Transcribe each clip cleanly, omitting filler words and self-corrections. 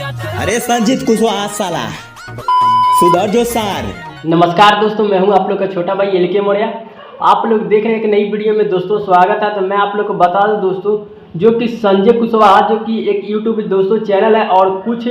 अरे संजीत कुशवाहा साला सुधर जो सार। नमस्कार दोस्तों, मैं हूं आप लोग का छोटा भाई एल के मौर्य। आप लोग देख रहे हैं एक नई वीडियो में। दोस्तों स्वागत है। तो मैं आप लोग को बता दूं दोस्तों, जो कि संजय कुशवाहा जो कि एक यूट्यूब दोस्तों चैनल है और कुछ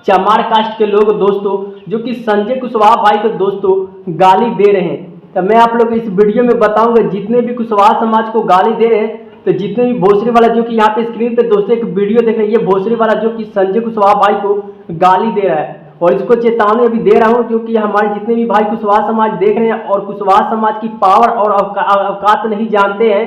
चमार कास्ट के लोग दोस्तों जो कि संजय कुशवाहा भाई को दोस्तों गाली दे रहे हैं। तो मैं आप लोग इस वीडियो में बताऊंगा जितने भी कुशवाहा समाज को गाली दे रहे हैं, तो जितने भी भोसरी वाला जो कि यहाँ पे स्क्रीन पे दोस्तों एक वीडियो देख रहे हैं, ये भोसरी वाला जो कि संजय कुशवाहा भाई को गाली दे रहा है और इसको चेतावनी अभी दे रहा हूँ, जो कि हमारे जितने भी भाई कुशवाहा समाज देख रहे हैं और कुशवाहा समाज की पावर और औकात नहीं जानते हैं,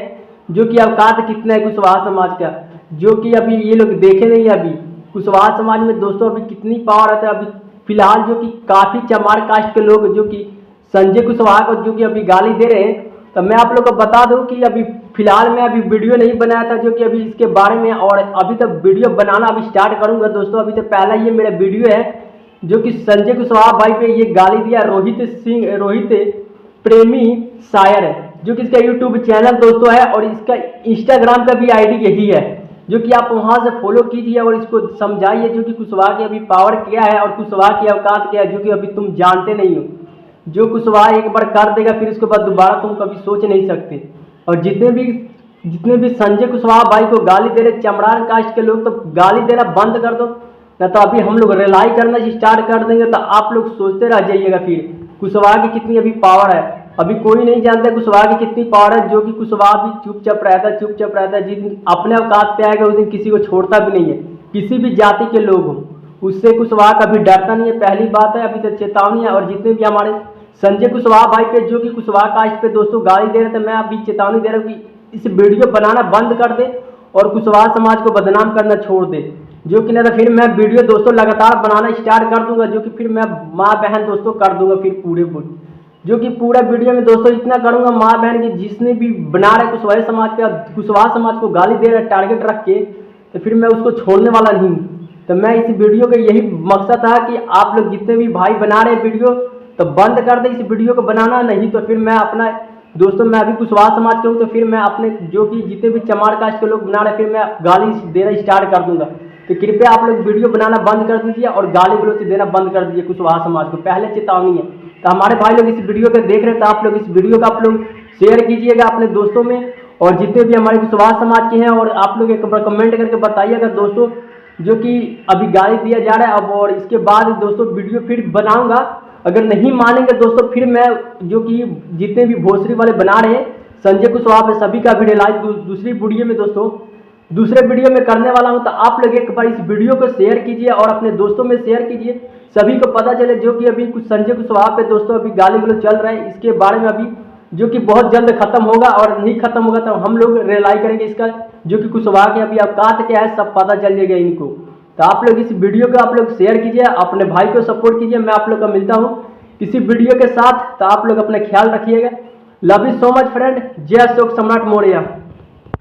जो कि औकात कितना है कुशवाहा समाज का, जो कि अभी ये लोग देखे नहीं। अभी कुशवाहा समाज में दोस्तों अभी कितनी पावर है। अभी फिलहाल जो कि काफ़ी चमार कास्ट के लोग जो कि संजय कुशवाहा को जो कि अभी गाली दे रहे हैं। तो मैं आप लोग को बता दूं कि अभी फिलहाल मैं अभी वीडियो नहीं बनाया था जो कि अभी इसके बारे में, और अभी तक वीडियो बनाना अभी स्टार्ट करूंगा दोस्तों। अभी तो पहला ये मेरा वीडियो है जो कि संजय कुशवाहा भाई पे ये गाली दिया रोहित प्रेमी शायर है, जो कि इसका यूट्यूब चैनल दोस्तों है और इसका इंस्टाग्राम का भी आईडी यही है, जो कि आप वहां से फॉलो कीजिए और इसको समझाइए जो कि कुशवाहा की अभी पावर क्या है और कुशवाहा की औकात क्या है, जो कि अभी तुम जानते नहीं हो। जो कुशवाहा एक बार कर देगा फिर उसके बाद दोबारा तुम कभी सोच नहीं सकते। और जितने भी संजय कुशवाहा भाई को गाली दे रहे चमड़ार कास्ट के लोग, तो गाली देना बंद कर दो, ना तो अभी हम लोग रिलाई करना स्टार्ट कर देंगे। तो आप लोग सोचते रह जाइएगा फिर कुशवाहा की कितनी अभी पावर है। अभी कोई नहीं जानता कुशवाहा की कितनी पावर है, जो कि कुशवाहा भी चुपचाप रहता है। जिस दिन अपने औकात पे आएगा उस दिन किसी को छोड़ता भी नहीं है, किसी भी जाति के लोग हों, उससे कुशवाहा कभी डरता नहीं है। पहली बात है, अभी तो चेतावनी है। और जितने भी हमारे संजय कुशवाहा भाई पे जो कि कुशवाहा कास्ट पे दोस्तों गाली दे रहे थे, मैं अभी चेतावनी दे रहा हूँ कि इस वीडियो बनाना बंद कर दे और कुशवाहा समाज को बदनाम करना छोड़ दे, जो कि नहीं तो फिर मैं वीडियो दोस्तों लगातार बनाना स्टार्ट कर दूंगा, जो कि फिर मैं माँ बहन दोस्तों कर दूंगा फिर पूरे जो कि पूरा वीडियो में दोस्तों इतना करूंगा माँ बहन की जिसने भी बना रहे कुशवाहा समाज पे, कुशवाहा समाज को गाली दे रहे टारगेट रख के, तो फिर मैं उसको छोड़ने वाला नहीं हूँ। तो मैं इस वीडियो का यही मकसद था कि आप लोग जितने भी भाई बना रहे वीडियो तो बंद कर दे इस वीडियो को बनाना, नहीं तो फिर मैं अपना दोस्तों मैं अभी कुशवाहा समाज के हूँ, तो फिर मैं अपने जो कि जितने भी चमार कास्ट के लोग बना रहे फिर मैं गाली देना स्टार्ट कर दूंगा। तो कृपया आप लोग वीडियो बनाना बंद कर दीजिए और गाली गलौज देना बंद कर दीजिए कुशवाहा समाज को, पहले चेतावनी है। तो हमारे भाई लोग इस वीडियो को देख रहे हैं, तो आप लोग इस वीडियो को आप लोग शेयर कीजिएगा अपने दोस्तों में, और जितने भी हमारे कुशवाहा समाज के हैं, और आप लोग एक बार कमेंट करके बताइएगा दोस्तों जो कि अभी गाली दिया जा रहा है अब। और इसके बाद दोस्तों वीडियो फिर बनाऊंगा, अगर नहीं मानेंगे दोस्तों फिर मैं जो कि जितने भी भोसरी वाले बना रहे हैं संजय कुशवाहा पे सभी का वीडियो लाइव दूसरे वीडियो में करने वाला हूं। तो आप लोग एक बार इस वीडियो को शेयर कीजिए और अपने दोस्तों में शेयर कीजिए, सभी को पता चले जो कि अभी कुछ संजय कुशवाहा पे दोस्तों अभी गाली गलौज चल रहा है। इसके बारे में अभी जो कि बहुत जल्द खत्म होगा, और नहीं खत्म होगा तो हम लोग रिलाई करेंगे इसका, जो कि कुशवाहा की अभी औकात क्या है सब पता चल जाएगा इनको। तो आप लोग इस वीडियो को आप लोग शेयर कीजिए, अपने भाई को सपोर्ट कीजिए। मैं आप लोग का मिलता हूँ किसी वीडियो के साथ, तो आप लोग अपना ख्याल रखिएगा। Love you so much friend. जय अशोक सम्राट मौर्य।